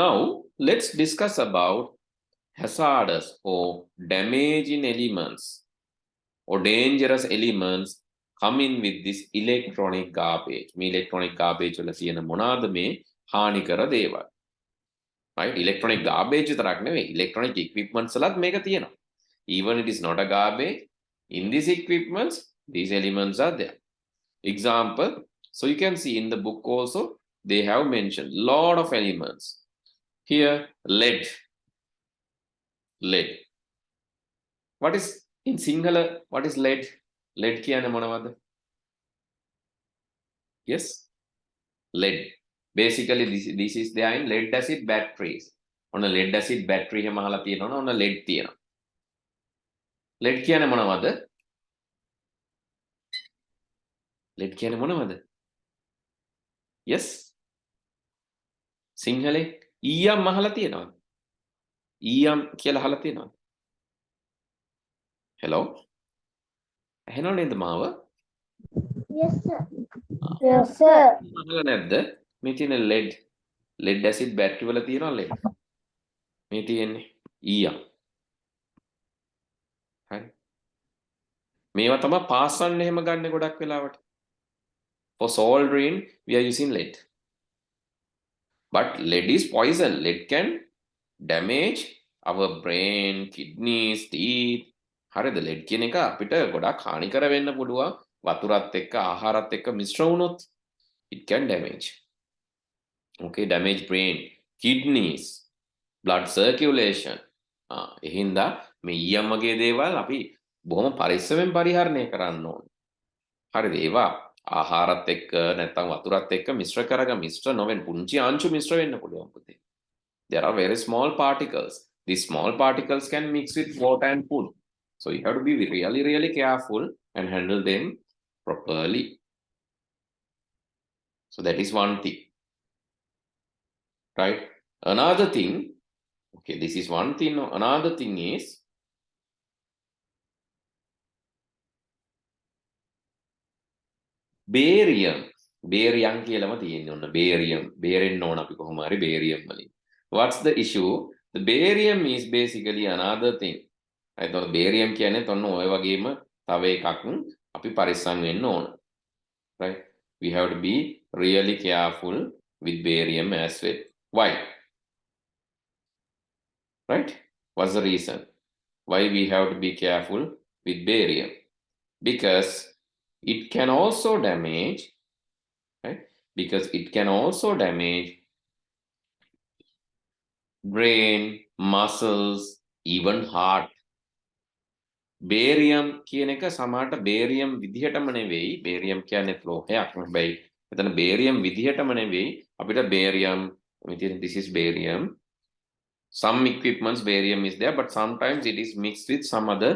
Now let's discuss about hazardous or damaging elements or dangerous elements come in with this electronic garbage. මේ electronic garbage වල තියෙන මොනවාද මේ හානිකර දේවල්. Right? Electronic garbage විතරක් නෙවෙයි, electronic equipments වලත් මේක තියෙනවා. Even it is not a garbage, in these equipments these elements are there. Example, so you can see in the book also they have mentioned lot of elements. Here lead. What is in Sinhala, what is lead? Lead කියන්නේ මොනවද? Yes, lead. Basically this is there in lead acid batteries. On a lead acid battery හැම අහලා තියෙනවනේ, on a lead තියෙනවා. lead කියන්නේ මොනවද? lead කියන්නේ මොනවද? Yes, සිංහලේ ඊයම් අහලා තියෙනවද? ඊයම් කියලා අහලා තියෙනවද? hello, ඇහෙනව නේද මාව? Yes sir. Yes sir. අහලා නැද්ද? මේ තියෙන lead acid battery වල තියෙනවා lead. මේ තියෙන්නේ ඊයම්. හරි. මේවා තමයි පාස්සන්න එහෙම ගන්න ගොඩක් වෙලාවට. For soldering we are using lead. But lead is poison. Lead can damage our brain, kidneys, teeth. හරිද? lead කියන එක අපිට ගොඩක් හානිකර වෙන්න පුළුවන්. වතුරත් එක්ක ආහාරත් එක්ක මිශ්‍ර වුණොත් it can damage. Okay, damage brain, kidneys, blood circulation. එහින්දා මේ ඊයම් වගේ දේවල් අපි බොහොම පරිස්සමෙන් පරිහරණය කරන්න ඕනේ. හරිද? ඒවා ආහාරත් එක්ක නැත්නම් වතුරත් එක්ක මිශ්‍ර කරගන්න, මිශ්‍ර නොවෙන්න පුංචි අංශු මිශ්‍ර වෙන්න පුළුවන් පුතේ. There are very small particles. These small particles can mix with water and food. So you have to be really careful and handle them properly. So that is one thing. Right? Another thing, okay, this is one thing. Another thing is barium. Barium කියලාම තියෙන්නේ ඔන්න barium. බේරෙන්න ඕන අපි කොහොම හරි barium වලින්. What's the issue? The barium is basically another thing. එතකොට barium කියන්නේ ඔන්න ඔය වගේම තව එකක් අපි පරිස්සම් වෙන්න ඕන. Right? We have to be really careful with barium as well. Why? Right? What's the reason? Why we have to be careful with barium? Because it can also damage, right? Because it can also damage brain, muscles, even heart. Barium කියන එක සමහරට barium විදිහටම නෙවෙයි. barium කියන්නේ ලෝහයක්. හැබැයි එතන barium විදිහටම නෙවෙයි. අපිට barium, this is barium. Some equipments barium is there, but sometimes it is mixed with some other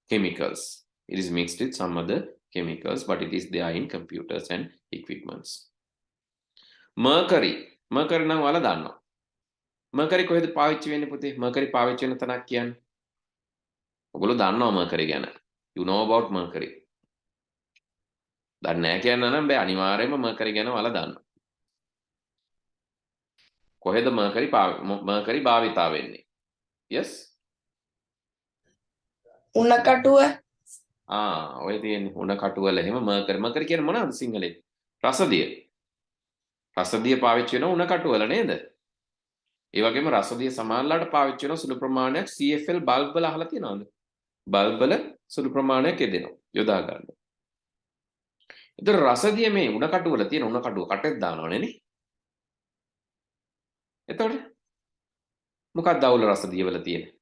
chemicals. It is mixed with some other chemicals, but it is there in computers and equipments. Mercury නම් ඔයාලා දන්නවා. mercury කොහෙද පාවිච්චි වෙන්නේ පුතේ? mercury පාවිච්චි වෙන තැනක් කියන්නේ. ඔයගොල්ලෝ දන්නවා mercury ගැන. You know about mercury. දන්නේ නැහැ කියන්න නම් බෑ, අනිවාර්යයෙන්ම mercury ගැන ඔයාලා දන්නවා. කොහෙද mercury භාවිතා වෙන්නේ? Yes? උණ කටුව. ඔය තියෙන්නේ උණ කටුවල එහෙම mercury කියන්නේ මොනවද සිංහලෙන්? රසදිය. රසදිය පාවිච්චි වෙන උණ කටුවල නේද? ඒ වගේම රසදිය සමානලාට පාවිච්චි වෙන සුළු ප්‍රමාණයක් CFL බල්බ් වල අහලා තියෙනවද? බල්බ් වල සුළු ප්‍රමාණයක් යෙදෙනවා. යොදා ගන්න. ඒතර රසදිය මේ උණ කටුවල තියෙන උණ කටුව කටෙත් දානවනේ නේ. එතකොට මොකක්ද අවුල රසදිය වල තියෙන්නේ?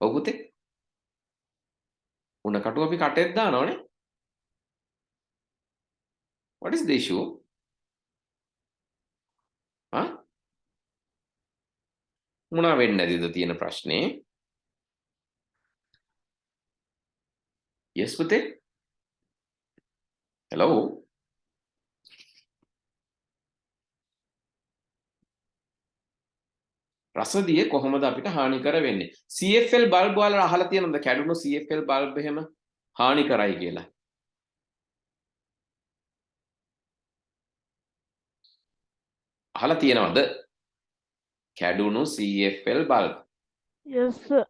ඔව් පුතේ. උණ කටුව අපි කටෙත් දානවනේ. What is the issue? මොනවා වෙන්නේ නැතිද තියෙන ප්‍රශ්නේ? Yes පුතේ. Hello. රසදිය කොහොමද අපිට හානිකර වෙන්නේ? CFL බල්බ් වල අහලා තියෙනවද කැඩුණු CFL බල්බ් එහෙම හානිකරයි කියලා? අහලා තියෙනවද? කැඩුණු CFL bulb. Yes, sir.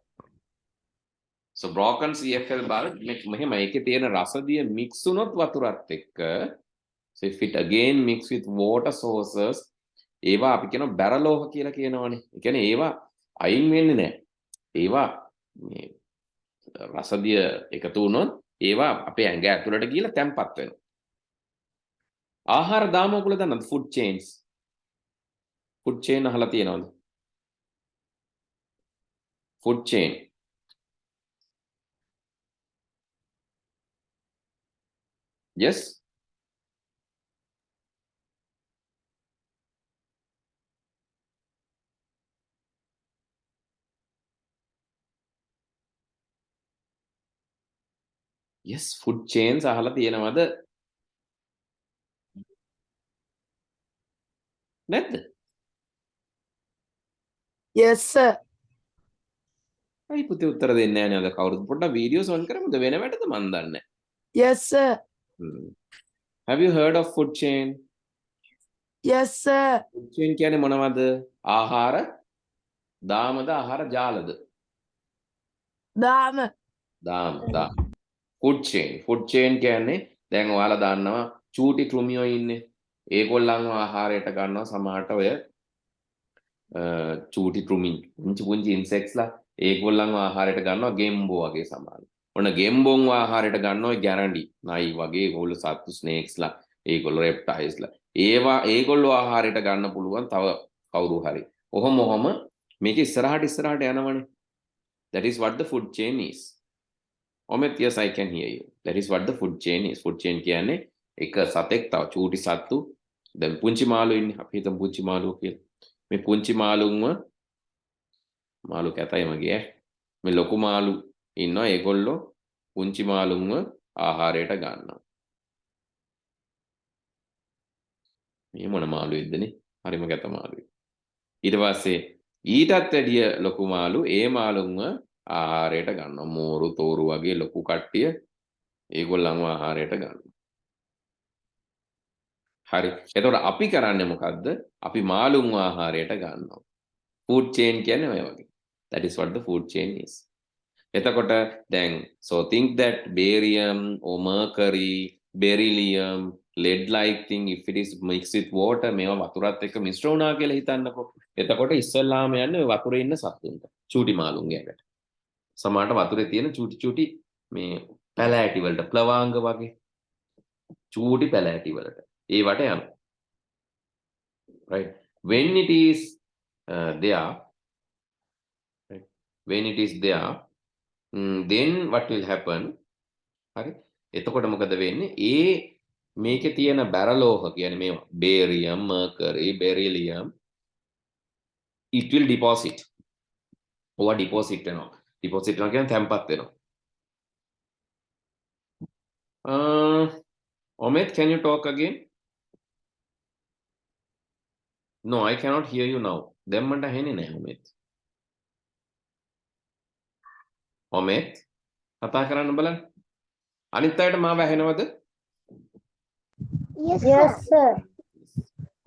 So broken CFL bulb මෙහෙම ඒකේ තියෙන රසදිය mix වුණොත් වතුරත් එක්ක, so if it again mix with water sources, ඒවා අපි කියනවා බැරලෝහ කියලා කියනවනේ. ඒ කියන්නේ ඒවා අයින් වෙන්නේ නැහැ. ඒවා මේ රසදිය එකතු වුණොත් ඒවා අපේ ඇඟ ඇතුළට ගිහලා තැම්පත් වෙනවා. ආහාර දාම ඔයගොල්ලෝ දන්නවද? food chains. food chain අහලා තියෙනවද? food chain. Yes. Yes, food chains අහලා තියෙනවද? නැද්ද? Yes, sir. අයි පුතේ උත්තර දෙන්නේ නැහැ නේද? කවුරුත් පොඩ්ඩක් වීඩියෝස් ඔන් කරමුද? වෙන වැටද මන් දන්නේ Yes, sir. නැහැ. Have you heard of food chain? Yes, sir. food chain කියන්නේ මොනවද? ආහාර දාමද ආහාර ජාලද? Dama. දාම. food chain. food chain කියන්නේ දැන් ඔයාලා දන්නවා චූටි කෘමියෝ ඉන්නේ. ඒගොල්ලන්ව ආහාරයට ගන්නවා සමහරට ඔය චූටි කෘමි පුංචි ඉන්සෙක්ට්ස්ලා ඒගොල්ලන්ව ආහාරයට ගන්නවා ගෙම්බෝ වගේ සමාන. ඔන්න ගෙම්බෝන්ව ආහාරයට ගන්නවා ගැරන්ඩි නයි වගේ ඒගොල්ලෝ සත්තු ස්නේක්ස්ලා ඒගොල්ලෝ රෙප්ටයිල්ස්ලා. ඒගොල්ලෝ ආහාරයට ගන්න පුළුවන් තව කවුරු හරි. ඔහොම මේක ඉස්සරහට යනවනේ. That is what the food chain is. Omit, yes, I can hear you. That is what the food chain is. Food chain කියන්නේ එක සතෙක් තව චූටි සත්තු දැන් පුංචි මාළු ඉන්නේ. අපි හිතමු පුංචි මාළුව කියලා. මේ පුංචි මාළුන්ව මාළු කැතයි මගේ මේ ලොකු මාළු ඉන්නවා ඒගොල්ලෝ පුංචි මාළුන්ව ආහාරයට ගන්නවා. මේ මොන මාළුවෙක්දනේ? හරිම කැත මාළුවෙක්. ඊට පස්සේ ඊටත් වැඩිය ලොකු මාළු ඒ මාළුන්ව ආහාරයට ගන්නවා. මෝරු තෝරු වගේ ලොකු කට්ටිය ඒගොල්ලන්ව ආහාරයට ගන්නවා. හරි. එතකොට අපි කරන්නේ මොකද්ද? අපි මාළුන්ව ආහාරයට ගන්නවා. food chain කියන්නේ ඔය වගේ. That is what the food chain is. එතකොට දැන් so think that barium or mercury, beryllium, lead like thing if it is mixed with water මේවා වතුරත් එක්ක මිශ්‍ර වුණා කියලා හිතන්නකෝ. එතකොට ඉස්සල්ලාම යන්නේ ඔය වතුරේ ඉන්න සත්තුන්ට. චූටි මාළුන්ගේ ඇඟට. සමහරට වතුරේ තියෙන චූටි මේ පැලෑටි වලට ප්ලවාංග වගේ චූටි පැලෑටි වලට ඒවට යනවා. Right. When it is there, right? When it is there, then what will happen? හරි. එතකොට මොකද වෙන්නේ? ඒ මේකේ තියෙන බැරලෝහ කියන්නේ මේවා barium, mercury, beryllium, it will deposit. ඔවා deposit වෙනවා. deposit වෙනවා කියන්නේ තැම්පත් වෙනවා. Omid, can you talk again? No, I cannot hear you now. දැන් මට ඇහෙන්නේ නැහැ Omid. Omid, කතා කරන්න බලන්න. අනිත් අයට මාව ඇහෙනවද? Yes, sir.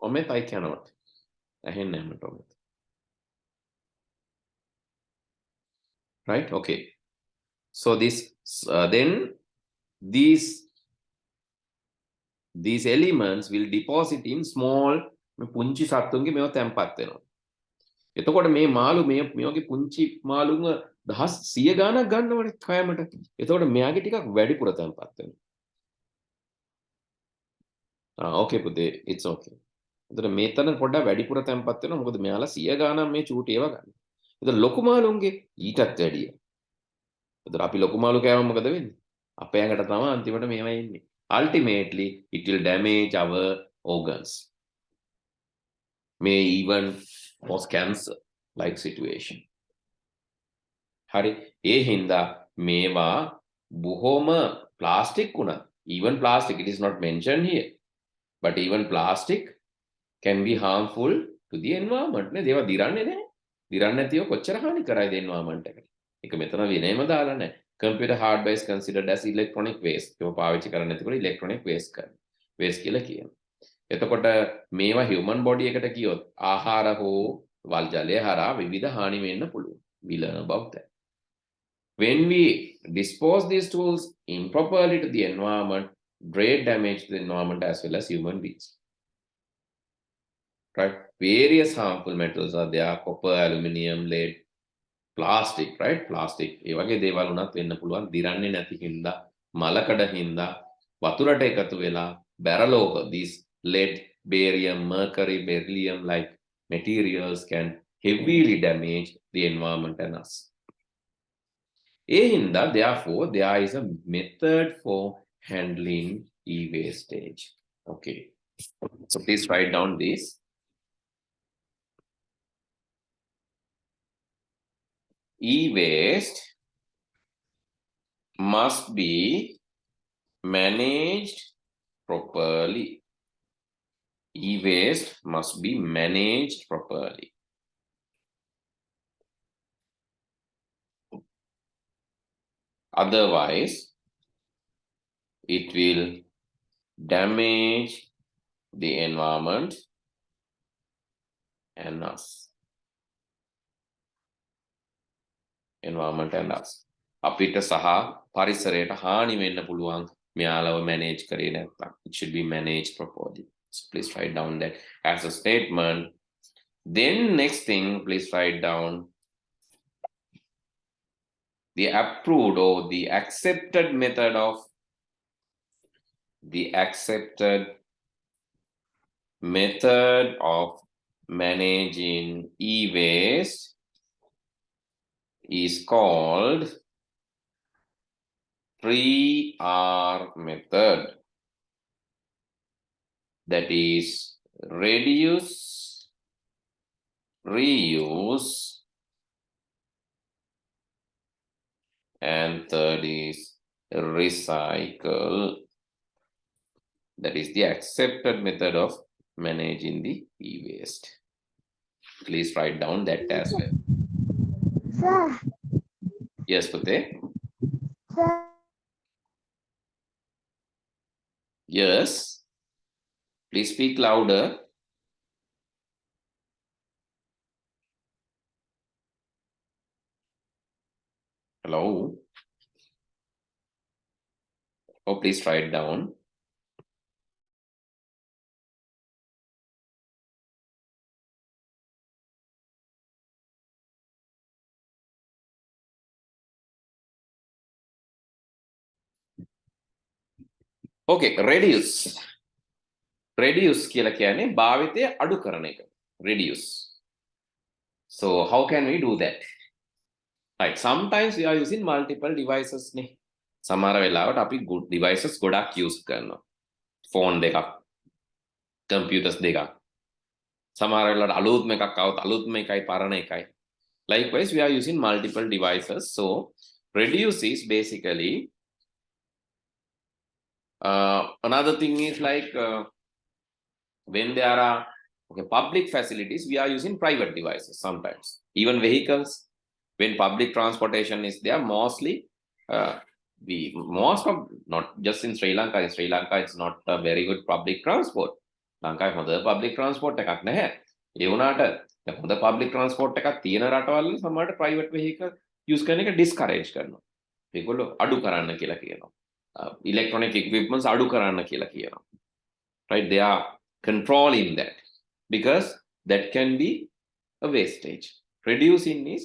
Omid, I cannot. ඇහෙන්නේ නැහැ මට Omid. Right? Okay. So this then these elements will deposit in small පුංචි සත්තුන්ගේ මේවා තැම්පත් වෙනවා. එතකොට මේ මාළු මේ වගේ පුංචි මාළුන්ව දහස් 100 ගාණක් ගන්නවනේ කයමට. එතකොට මෙයාගේ ටිකක් වැඩිපුර තැම්පත් වෙනවා. ඕකේ පුතේ, it's okay. එතකොට මේතන පොඩ්ඩක් වැඩිපුර තැම්පත් වෙනවා. මොකද මෙයාලා 100 ගාණක් මේ චූටි ඒවා ගන්න. එතකොට ලොකු මාළුන්ගේ ඊටත් වැඩිය. එතකොට අපි ලොකු මාළු කෑවම මොකද වෙන්නේ? අපේ ඇඟට තමයි අන්තිමට මේවා එන්නේ. Ultimately it will damage our organs. May even cause cancer like situation. හරි. ඒ හින්දා මේවා බොහොම ප්ලාස්ටික් උනත්, even plastic, it is not mentioned here, but even plastic can be harmful to the environment. නේ දේවා දිරන්නේ නැහැ. දිරන්නේ නැතිව කොච්චර හානි කරයිද environment එකට. ඒක මෙතන වෙනේම දාලා නැහැ. Computer hardware is considered as electronic waste. ඒක පාවිච්චි කරන්නේ නැතිකොට electronic waste කියලා කියනවා. එතකොට මේවා human body එකට කියොත් ආහාර හෝ වල් ජලය හරහා විවිධ හානි වෙන්න පුළුවන්. We learn about that. When we dispose these tools improperly to the environment, great damage to the environment as well as human beings. Right? Various harmful metals are there: copper, aluminium, lead, plastic, right? Plastic. ඒ වගේ දේවල් උනත් වෙන්න පුළුවන්. දිරන්නේ නැති හින්දා, මලකඩ හින්දා, වතුරට එකතු වෙලා, බැරලෝක, these lead, barium, mercury, beryllium like materials can heavily damage the environment and us. ඒ හින්දා, therefore, there is a method for handling e-wastage. Okay. So please write down this. E-waste must be managed properly. E-waste must be managed properly. Otherwise, it will damage the environment and us. Environment and us. අපිට සහ පරිසරයට හානි වෙන්න පුළුවන් මෙයාලව manage කරේ නැත්නම්. It should be managed properly. So please write down that as a statement. Then next thing, please write down the approved or the accepted method of managing e-waste is called 3R method. That is reduce, reuse, and third is recycle. That is the accepted method of managing the e-waste. Please write down that as well. Sir. Yes, Pute? Sir. Yes. Please speak louder. Hello? Oh, please write down. Okay, reduce. Reduce කියලා කියන්නේ භාවිතය අඩු කරන එක. Reduce. So how can we do that? Right, sometimes we are using multiple devices නේ. සමහර වෙලාවට අපි good devices ගොඩක් use කරනවා. Phone දෙකක්, computers දෙකක්. සමහර වෙලාවට අලුත්ම එකක් આવත් අලුත්ම එකයි පරණ එකයි. Likewise, we are using multiple devices. So reduce is basically another thing is like when there are public facilities, we are using private devices sometimes. Even vehicles, when public transportation is there, mostly not just in Sri Lanka. In Sri Lanka, it's not a very good public transport. ලංකාවේ හොඳ public transport එකක් නැහැ. ඒ වුණාට හොඳ public transport එකක් තියෙන රටවල් සමහරට private vehicle use කරන එක discourage කරනවා. ඒගොල්ලෝ අඩු කරන්න කියලා කියනවා. Electronic equipments අඩු කරන්න කියලා කියනවා. Right? They are controlling that because that can be a wastage. Reducing is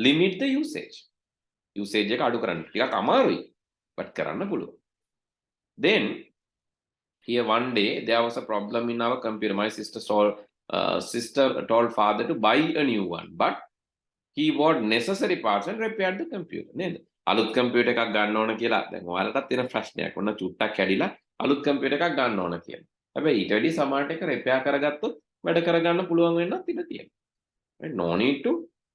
limit the usage. Usage එක අඩු කරන්න. ටිකක් අමාරුයි. but කරන්න පුළුවන්. Then here one day there was a problem in our computer. My sister told father to buy a new one, but he bought necessary parts and repaired the computer. නේද? අලුත් computer එකක් ගන්න ඕන කියලා දැන් ඔයාලටත් තියෙන ප්‍රශ්නයක්. ඔන්න චුට්ටක් කැඩිලා අලුත් computer එකක් ගන්න ඕන කියලා. හැබැයි ඊට වැඩි සමාර්ට් එක repair කරගත්තොත් වැඩ කරගන්න පුළුවන් වෙන්නත් ඉඩ තියෙනවා. Right? No need to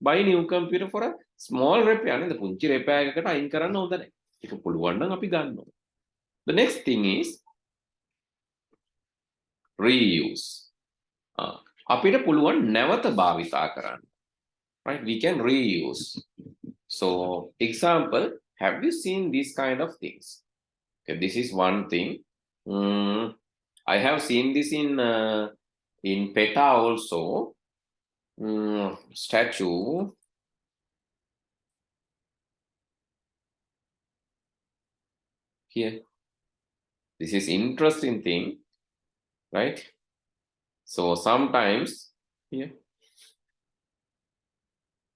buy new computer for a small repair. නේද? පුංචි repair එකකට අයින් කරන්න හොඳ නැහැ. ඒක පුළුවන් නම් අපි ගන්න ඕන. The next thing is reuse. අපිට පුළුවන් නැවත භාවිතා කරන්න. Right? We can reuse. So, example, have you seen these kind of things? Okay, this is one thing. I have seen this in PETA also. Statue. Here. This is interesting thing, right? So sometimes here.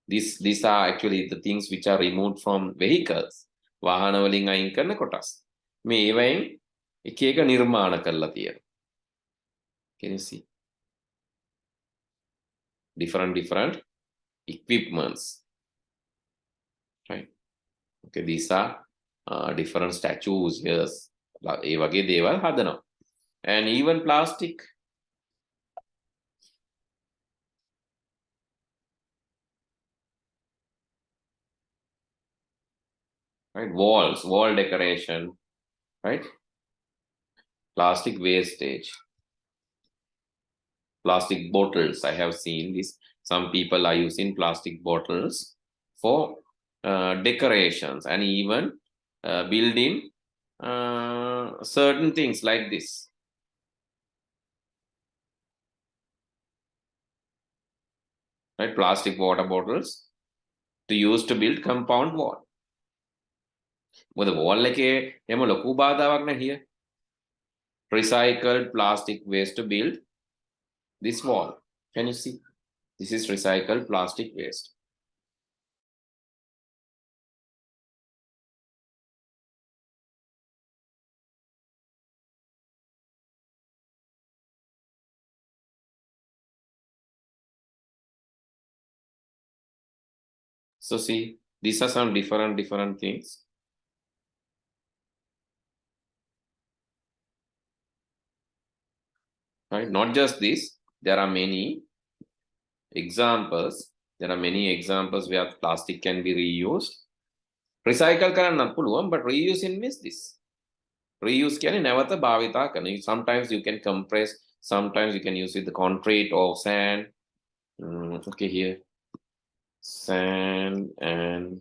These are actually the things which are removed from vehicles. වාහන වලින් අයින් කරන කොටස්. මේ ඒවයින් එක එක නිර්මාණ කරලා තියෙනවා. Can you see? Different equipments. Right? Okay, these are different statues. Yes. ඒ වගේ දේවල් හදනවා. And even plastic. Right? Wall decoration. Right? Plastic wastage. Plastic bottles. I have seen this. Some people are using plastic bottles for decorations and even building certain things like this. Right? Plastic water bottles to use to build compound wall. With the wall like a here. Recycled plastic waste to build this wall. Can you see? This is recycled plastic waste. So see, these are some different things. Right? Not just this, there are many examples. There are many examples where plastic can be reused. Recycle කරන්නත් පුළුවන්, but reusing means this. Reuse කියන්නේ නැවත භාවිතා කරන. Sometimes you can compress, sometimes you can use with the concrete or sand. Okay, here. Sand and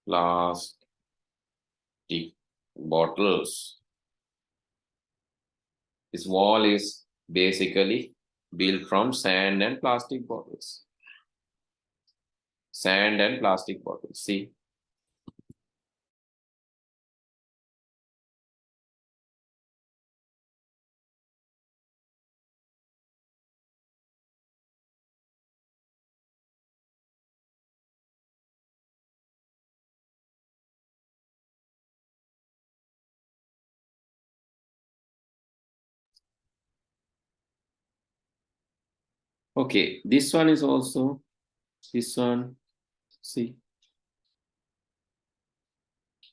plastic bottles. This wall is basically built from sand and plastic bottles. Sand and plastic bottles. See? Okay, this one is also, this one, see.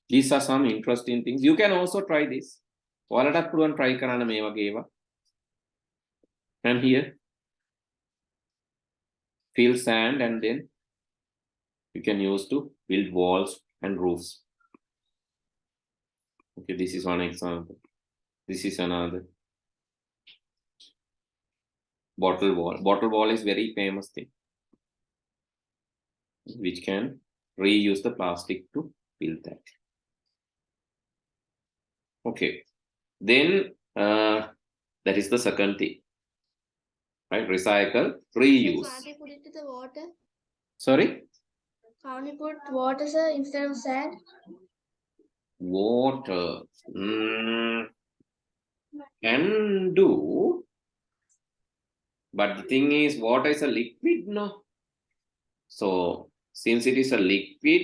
These are some interesting things. You can also try this. ඔයාලටත් පුළුවන් try කරන්න මේ වගේ ඒවා. And here, fill sand and then you can use to build walls and roofs. Okay, this is one example. This is another. Bottle wall. Bottle wall is very famous thing, which can reuse the plastic to build that. Okay, then that is the second thing, right? Recycle, reuse. Can't you put it to the water? Sorry? Can't you put water, sir, instead of sand? Water. Can do. But the thing is, water is a liquid, no? So, since it is a liquid,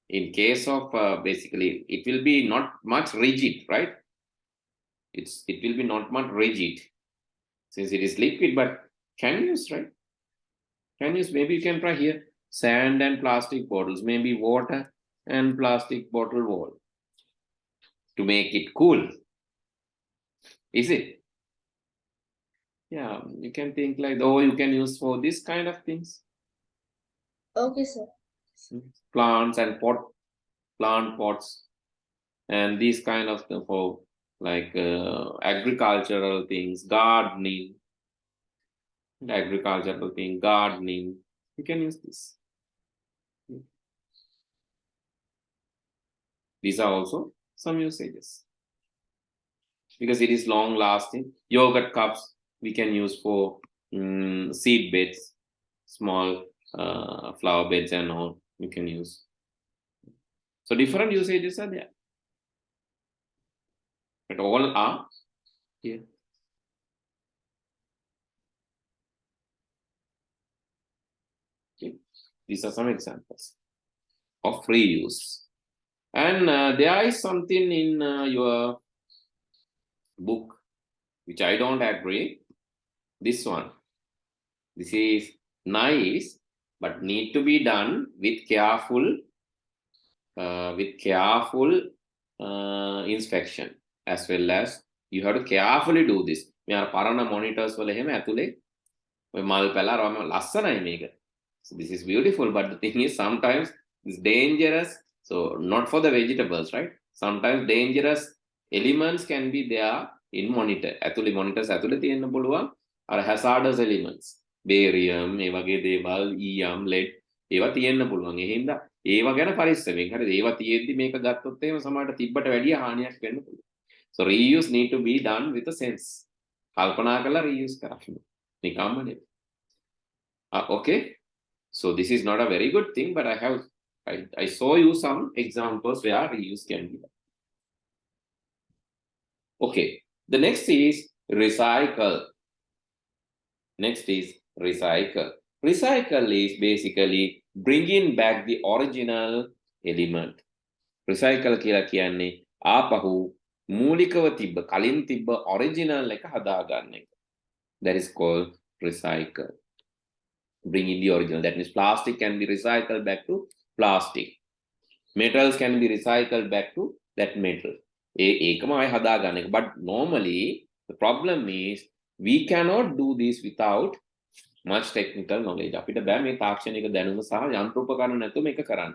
in case of basically, it will be not much rigid, right? It will be not much rigid since it is liquid, but can use, right? Can use, maybe you can try here, sand and plastic bottles, maybe water and plastic bottle wall to make it cool. Is it? Yeah, you can think like, oh, you can use for this kind of things. Okay, sir. Plants and plant pots and these kind of things for like agricultural things, gardening, gardening. You can use this. These are also some usages. because it is long lasting. Yogurt cups we can use for seed beds, small flower beds and all you can use. So different usages are there, but all are here. Okay. These are some examples of free use. And there is something in your book which I don't agree. This one. This is nice, but need to be done with careful inspection, as well as you have to carefully do this. මේ අර පරණ monitors වල එහෙම ඇතුලේ ඔය මල් පැලා රම ලස්සනයි මේක. So this is beautiful, but the thing is sometimes it's dangerous. So not for the vegetables, right? Sometimes dangerous elements can be there in monitor. ඇතුලේ monitors ඇතුලේ තියෙන්න පුළුවන් අර hazardous elements. Barium, ඒ වගේ දේවල්, ඊයම්, lead ඒවා තියෙන්න පුළුවන්. ඒ හින්දා ඒවා ගැන පරිස්සමෙන්. හරිද? ඒවා තියෙද්දි මේක ගත්තොත් එහෙම සමහරට තිබ්බට වැඩිය හානියක් වෙන්න පුළුවන්. So reuse need to be done with a sense. කල්පනා කරලා reuse කරන්න. නිකම්ම නෙවෙයි. Okay. So this is not a very good thing, but I saw you some examples where reuse can be done. Okay. The next is recycle. Next is recycle. Recycle is basically bringing back the original element. Recycle කියලා කියන්නේ ආපහු මූලිකව තිබ්බ කලින් තිබ්බ original එක හදාගන්න එක. That is called recycle. Bringing the original. That means plastic can be recycled back to plastic. Metals can be recycled back to that metal. ඒකම ආයෙ හදාගන්න එක. But normally the problem is we cannot do this without much technical knowledge. අපිට බෑ මේ තාක්ෂණික දැනුම සහ යන්ත්‍රෝපකරණ නැතුව මේක කරන්න.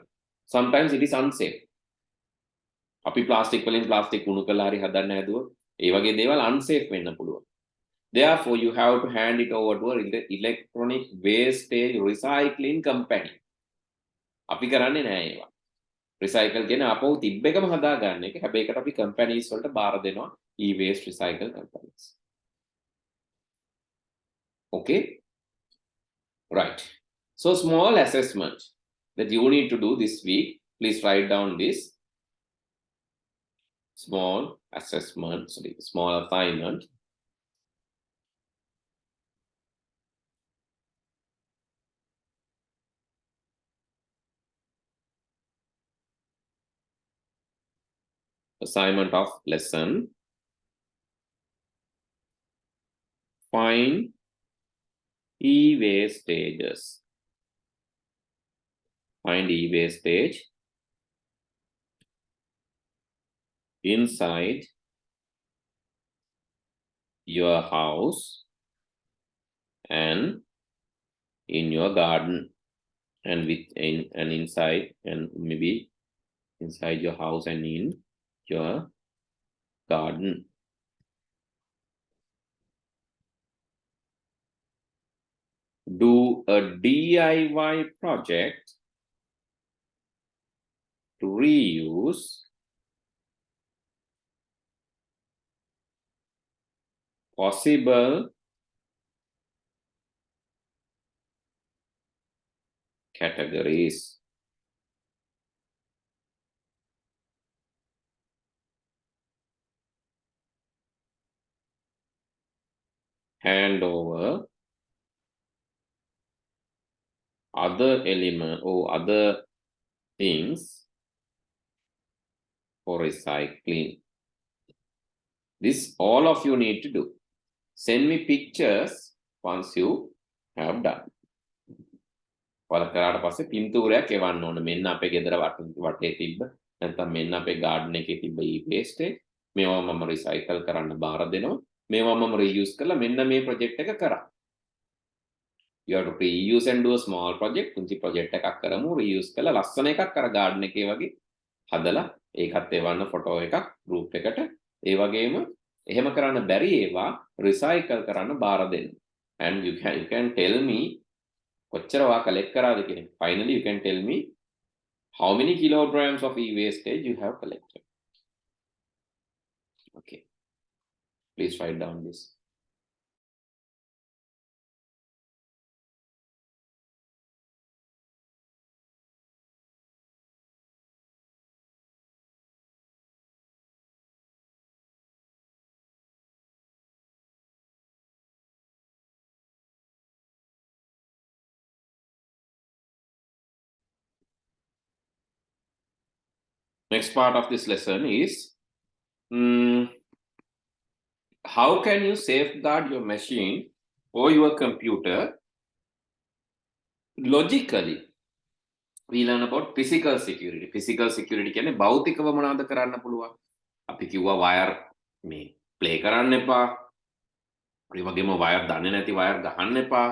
Sometimes it is unsafe. අපි ප්ලාස්ටික් වලින් ප්ලාස්ටික් උණු කරලා හරි හදන්න හැදුවොත් ඒ වගේ දේවල් unsafe වෙන්න පුළුවන්. Therefore you have to hand it over to an electronic wastage recycling company. අපි කරන්නේ නෑ ඒවා. Recycle කියන අපෝ තිබ්බ එකම හදාගන්න එක. හැබැයි ඒකට අපි companies වලට බාර දෙනවා e-waste recycle companies. Okay? Right. So small assessment that you need to do this week. Please write down this. Small assessment, small assignment. Assignment of lesson. Find e-wastages. Find e-wastage inside your house and in your garden, and inside, and maybe inside your house and in your garden. Do a DIY project to reuse possible categories. Hand over other element or other things for recycling. This all of you need to do. Send me pictures once you have done. ඔයාලා කරාට පස්සේ පින්තූරයක් එවන්න ඕන. මෙන්න අපේ ගෙදර වටේ තිබ්බ නැත්නම් මෙන්න අපේ garden එකේ තිබ්බ e-waste මේවා මම recycle කරන්න බාර දෙනවා. මේවා මම reuse කරලා මෙන්න මේ project එක කරා. You have to reuse and do a small project. පුංචි project එකක් කරමු reuse කරලා ලස්සන එකක් අර garden එකේ වගේ හදලා ඒකත් එවන්න photo එකක් group එකට. ඒ වගේම එහෙම කරන්න බැරි ඒවා recycle කරන්න බාර දෙන්න. And you can tell me කොච්චර ඔයා collect කරාද කියන එක. Finally you can tell me how many kilograms of e-wastage you have collected. Okay. Please write down this. Next part of this lesson is how can you safeguard your machine or your computer logically. We learn about physical security. Physical security කියන්නේ භෞතිකව මොනවද කරන්න පුළුවන්. අපි කිව්වා wire මේ play කරන්න එපා. ඒ වගේම wire දන්නේ නැති wire ගහන්න එපා.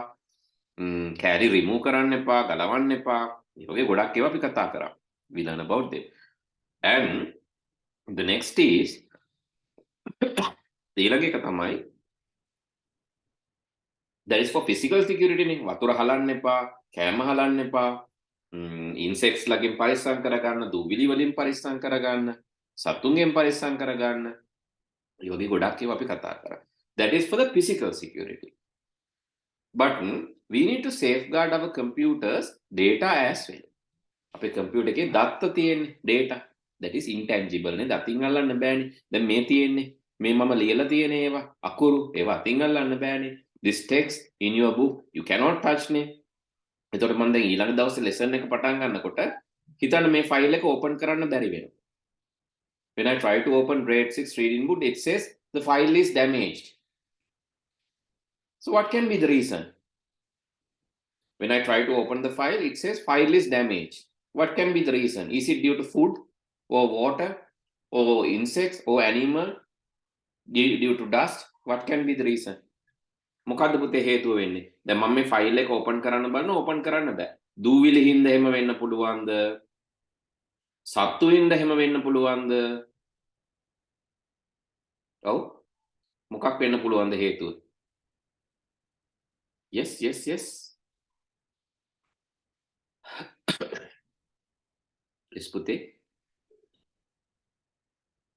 carry remove කරන්න එපා, ගලවන්න එපා. මේ වගේ ගොඩක් ඒවා අපි කතා කරා. We learn about them. And the next is ඊළඟ එක තමයි that is for physical security නේ. වතුර හලන්න එපා, කෑම හලන්න එපා. ඉන්සෙක්ට්ස් ලගෙන් පරිස්සම් කරගන්න, දූවිලි වලින් පරිස්සම් කරගන්න, සතුන්ගෙන් පරිස්සම් කරගන්න. ඒ වගේ ගොඩක් ඒවා අපි කතා කරා. That is for the physical security. But we need to safeguard our computers data as well. අපේ computer එකේ දත්ත තියෙන්නේ data. That is intangible නේ. දතින් අල්ලන්න බෑනේ. දැන් මේ තියෙන්නේ මේ මම ලියලා තියෙන ඒවා අකුරු ඒවා අතින් අල්ලන්න බෑනේ. This text in your book you cannot touch නේ. එතකොට මම දැන් ඊළඟ දවසේ lesson එක පටන් ගන්නකොට හිතන්න මේ ෆයිල් එක ඕපන් කරන්න බැරි වෙනවා. When I try to open grade 6 reading book, it says the file is damaged. So what can be the reason? When I try to open the file, it says file is damaged. What can be the reason? Is it due to food or water or insects or animal? Due to dust? What can be the reason? මොකද්ද පුතේ හේතුව වෙන්නේ? දැන් මම මේ file එක open කරන්න බලන ඕපන් කරන්න බෑ. දූවිලි හින්දා එහෙම වෙන්න පුළුවන්ද? සත්තු හින්දා එහෙම වෙන්න පුළුවන්ද? ඔව්. මොකක් වෙන්න පුළුවන්ද හේතුව? Yes. Yes පුතේ.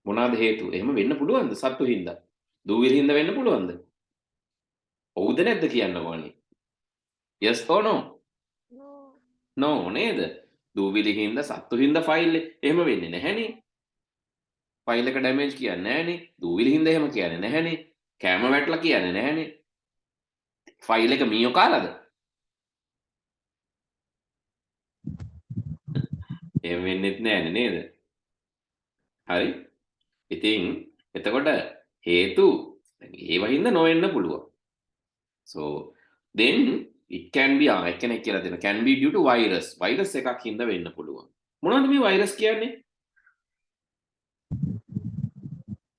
මොනවාද හේතුව? එහෙම වෙන්න පුළුවන්ද සත්තු හින්දා? දූවිලි හින්දා වෙන්න පුළුවන්ද? ඔව්ද නැද්ද කියන්නකෝ අනේ. Yes or no? No නේද? දූවිලි හින්දා සත්තු හින්දා ෆයිල් එහෙම වෙන්නේ නැහැනේ. ෆයිල් එක ඩැමේජ් කියන්නේ නැහැනේ. දූවිලි හින්දා එහෙම කියන්නේ නැහැනේ. කැම වැටලා කියන්නේ නැහැනේ. ෆයිල් එක මීයෝ කාලාද? එහෙම වෙන්නෙත් නැහැනේ නේද? හරි. ඉතින් එතකොට හේතු ඒව හින්දා නොවෙන්න පුළුවන්. So then it can be කෙනෙක් කියලා දෙන can be due to virus. virus එකක් හින්දා වෙන්න පුළුවන්. මොනවද මේ virus කියන්නේ?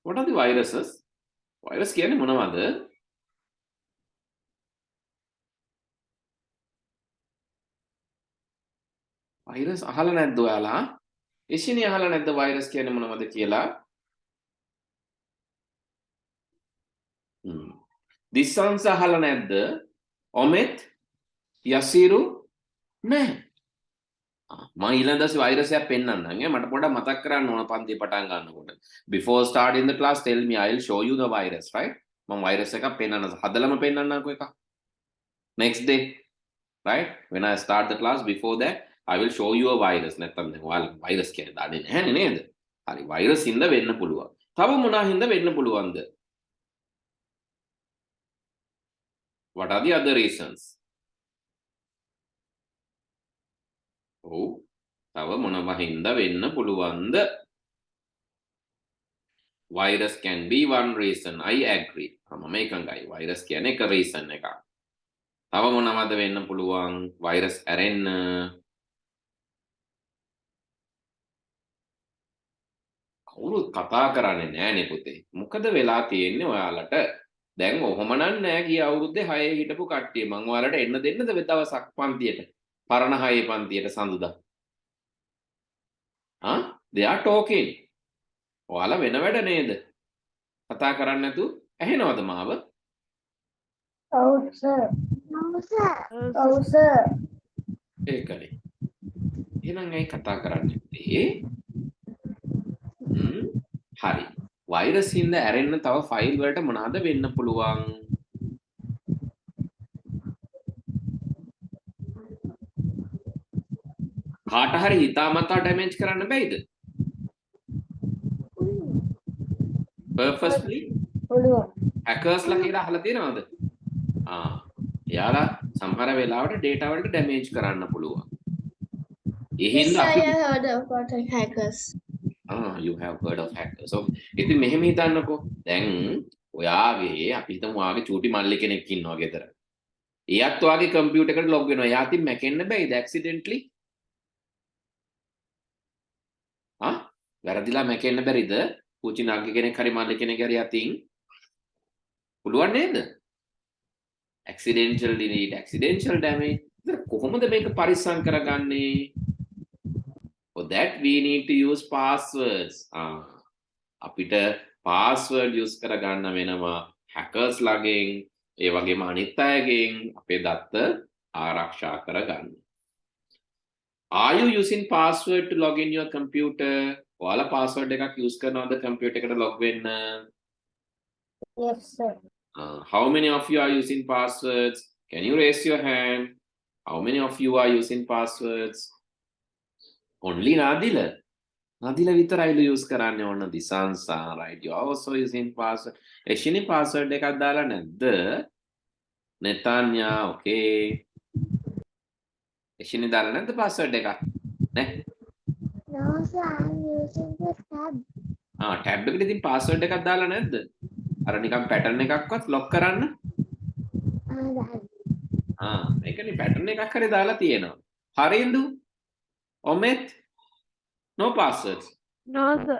What are the viruses? virus කියන්නේ මොනවද? virus අහලා නැද්ද ඔයාලා? එෂිනේ අහලා නැද්ද virus කියන්නේ මොනවද කියලා? දිස්සංස අහලා නැද්ද? ඔමෙත් යසිරු නැහැ. මම ඊළඟ දවසේ වෛරස් එකක් පෙන්නන්නම් ඈ මට පොඩ්ඩක් මතක් කරන්න ඕන පන්තිය පටන් ගන්නකොට. Before starting the class tell me I'll show you the virus, right? මම වෛරස් එකක් පෙන්නන්න හදලම පෙන්නන්නම්කෝ එකක්. Next day, right? When I start the class before that I will show you a virus. නැත්තම් දැන් ඔයාලා වෛරස් කියන්නේ දන්නේ නැහැනේ නේද? හරි වෛරස් හින්දා වෙන්න පුළුවන්. තව මොනවා හින්දා වෙන්න පුළුවන්ද? What are the other reasons? Oh, තව මොනවා හින්දා වෙන්න පුළුවන්ද? Virus can be one reason. I agree. මම එකඟයි. virus කියන්නේ එක reason එකක්. තව මොනවද වෙන්න පුළුවන්? virus ඇරෙන්න කවුරුත් කතා කරන්නේ නෑනේ පුතේ. මොකද වෙලා තියෙන්නේ ඔයාලට? දැන් ඔහොම නෑ ගිය අවුරුද්දේ 6 හිටපු කට්ටිය. මම ඔයාලට එන්න දෙන්නද දවසක් පන්තියට? පරණ 6 පන්තියට සඳුදා. They are talking. ඔයාලා වෙන වැඩ නේද? කතා කරන්නේ නැතු ඇහෙනවද මාව? Oh, sir. Oh, sir. ඒකනේ. එහෙනම් ඇයි කතා කරන්නේ නැත්තේ? හරි. virus හින්දා ඇරෙන්න තව ෆයිල් වලට මොනවාද වෙන්න පුළුවන්? කාට හරි හිතාමතා ඩැමේජ් කරන්න බැයිද? purposely hackers ලා කියලා අහලා තියෙනවද? එයාලා සමහර වෙලාවට data වලට ඩැමේජ් කරන්න පුළුවන්. ඒ Yes, හින්දා I අපි have heard about hackers. you have heard of hackers. Okay. ඉතින් මෙහෙම හිතන්නකෝ. දැන් ඔයාගේ අපි හිතමු ඔයාගේ චූටි මල්ලි කෙනෙක් ඉන්නවා ගෙදර. එයාත් ඔයාගේ කම්පියුටර් එකට ලොග් වෙනවා. එයා අතින් මැකෙන්න බැයිද ඇක්සිඩන්ට්ලි? වැරදිලා මැකෙන්න බැරිද? පුචි නාගි කෙනෙක් හරි මල්ලි කෙනෙක් හරි අතින් පුළුවන් නේද? accidental delete, accidental damage. කොහොමද මේක පරිස්සම් කරගන්නේ? For that we need to use passwords. අපිට password use කරගන්න වෙනවා hackers ලාගෙන්, ඒ වගේම අනිත් අයගෙන් අපේ දත්ත ආරක්ෂා කරගන්න. Are you using password to log in your computer? ඔයාලා password එකක් use කරනවද computer එකට log වෙන්න? Yes, sir. How many of you are using passwords? Can you raise your hand? How many of you are using passwords? Only Nadila. Nadila විතරයිලු use කරන්නේ. ඕන දිසංසා, right? You are also using password. එෂිනි password එකක් දාලා නැද්ද? නෙතන්යා, okay. එෂිනි දාලා නැද්ද password එකක්? නේ? No, sir, I'm using the tab. tab එකට ඉතින් password එකක් දාලා නැද්ද? අර නිකන් pattern එකක්වත් lock කරන්න. මේකනේ pattern එකක් හරි දාලා තියෙනවා. හරිඳු? ඔමෙත් no passwords. No, sir.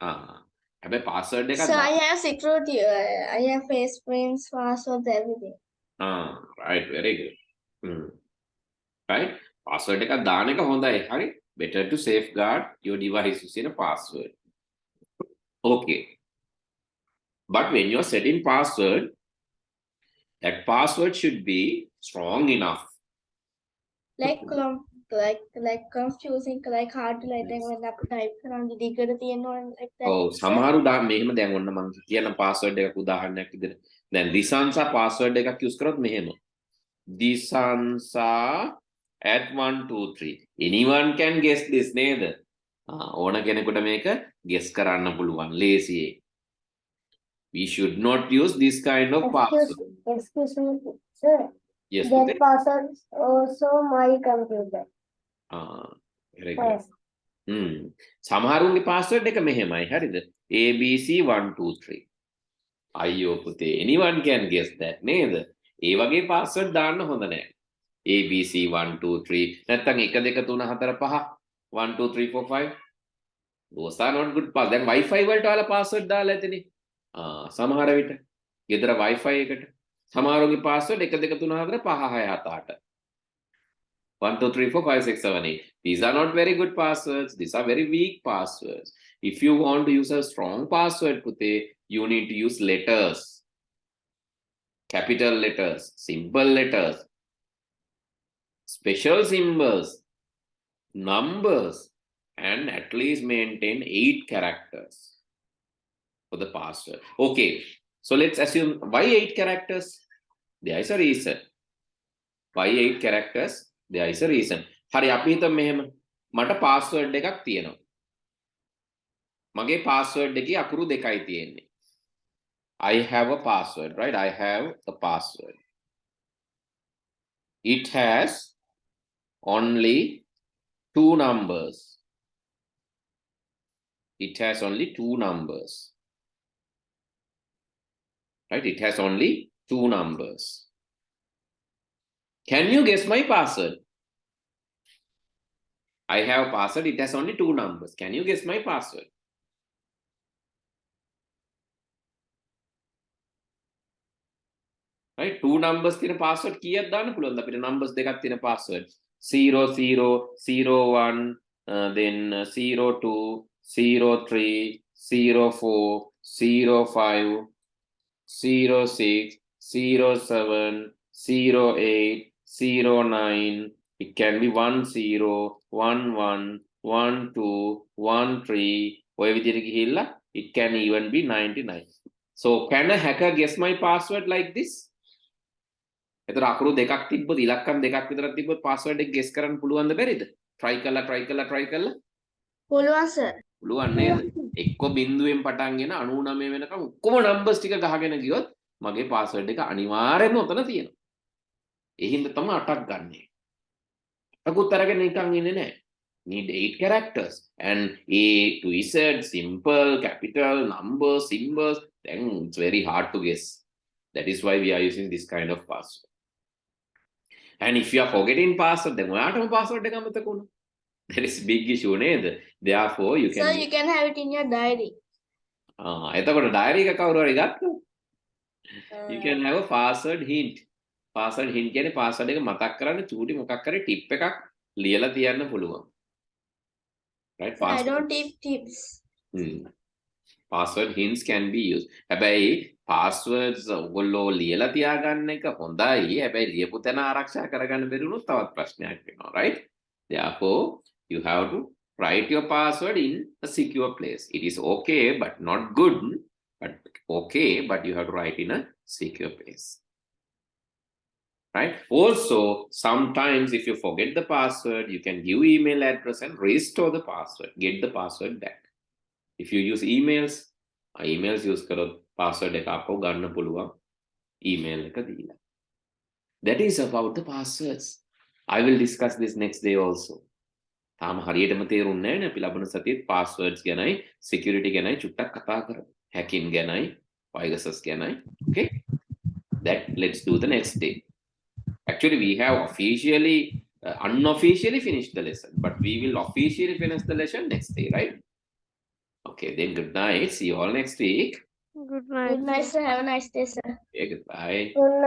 හැබැයි password එකක් So I have security. I have face prints, passwords, everything. right, very good. Right? Password එකක් දාන එක හොඳයි. හරි? Better to safeguard your device using a password. Okay. But when you're setting password, that password should be strong enough. Like confusing, like hard to like when I type around the digger like that. සමහරු මෙහෙම දැන් ඔන්න මම කියන password එකක් උදාහරණයක් විදිහට දැන් දිසංසා password එකක් use කරොත් මෙහෙම දිසංසා @123 anyone can guess this නේද? ඕන කෙනෙකුට මේක guess කරන්න පුළුවන් ලේසියේ. We should not use this kind of password. Excuse me, sir. Yes, That password is also my computer. very good. සමහරුන්ගේ password එක මෙහෙමයි හරිද? ABC123. අයියෝ පුතේ anyone can guess that නේද? ඒ වගේ password දාන්න හොඳ නැහැ. ABC123 නැත්නම් 1 2 3 4 5 1 2 3 4 5 those are not good pass. දැන් Wi-Fi වලට ඔයාලා password දාලා ඇතිනේ. සමහර විට ගෙදර Wi-Fi එකට සමහරගේ password 1 2 3 4 5 6 7 8 1 2 3 4 5 6 7 8. These are not very good passwords. These are very weak passwords. If you want to use a strong password, Pute, you need to use letters, capital letters, simple letters, special symbols, numbers, and at least maintain 8 characters for the password. Okay, so let's assume why 8 characters? There is a reason. Why 8 characters? There is a reason. හරි අපි හිතමු මෙහෙම මට password එකක් තියෙනවා. මගේ password එකේ අකුරු දෙකයි තියෙන්නේ. I have a password, right? I have a password. It has only 2 numbers. It has only 2 numbers. Right? It has only 2 numbers. Can you guess my password? I have a password. It has only 2 numbers. Can you guess my password? Right? 2 numbers තියෙන password කීයක් දාන්න පුළුවන්ද අපිට? numbers දෙකක් තියෙන password 00 01 then 02 03 04 05 06 07 08 09. It can be 10 11 12 13. ඔය විදිහට ගිහිල්ලා It can even be 99. So can a hacker guess my password like this? එතකොට අකුරු දෙකක් තිබ්බොත් ඉලක්කම් දෙකක් විතරක් තිබ්බොත් password එක guess කරන්න පුළුවන්ද බැරිද? try කළා. පුළුවන් sir. පුළුවන් නේද? එක්ක බිඳුවෙන් පටන්ගෙන 99 වෙනකම් ඔක්කොම numbers ටික ගහගෙන ගියොත් මගේ password එක අනිවාර්යෙන්ම උතන තියෙනවා. ඒ හින්දා තමයි 8ක් ගන්නෙ. අකුත් අරගෙන නිකන් ඉන්නේ නැහැ. Need 8 characters and A to Z, simple, capital, numbers, symbols. Then it's very hard to guess. That is why we are using this kind of password. And if you are forgetting password, then ඔයාටම password එක අමතක වුණා. That is big issue නේද? Therefore you can Sir, you can have it in your diary. එතකොට diary එක කවුරු හරි ගත්තොත් you can have a password hint. Password hint කියන්නේ password එක මතක් කරන්න චූටි මොකක් හරි tip එකක් ලියලා තියන්න පුළුවන්. Right? Sir, I don't keep tips. Password hints can be used. හැබැයි passwords ඔයගොල්ලෝ ලියලා තියාගන්න එක හොඳයි. හැබැයි ලියපු තැන ආරක්ෂා කරගන්න බැරි වුණොත් තවත් ප්‍රශ්නයක් වෙනවා, right? Therefore, you have to write your password in a secure place. It is okay, but not good. But okay, but you have to write in a secure place. Right? Also, sometimes if you forget the password, you can give email address and restore the password. Get the password back. If you use emails use කරොත් password එක අපෝ ගන්න පුළුවන් email එක දීලා. That is about the passwords. I will discuss this next day also. තාම හරියටම තේරුන්නේ නැහැ නේ අපි ලබන සතියේ passwords ගැනයි security ගැනයි චුට්ටක් කතා කරමු. hacking ගැනයි viruses ගැනයි. Okay? That let's do the next day. Actually, we have officially, unofficially finished the lesson, but we will officially finish the lesson next day, right? Okay, then good night. See you all next week. Good night, sir. Have a nice day, sir. Okay, goodbye. Good night.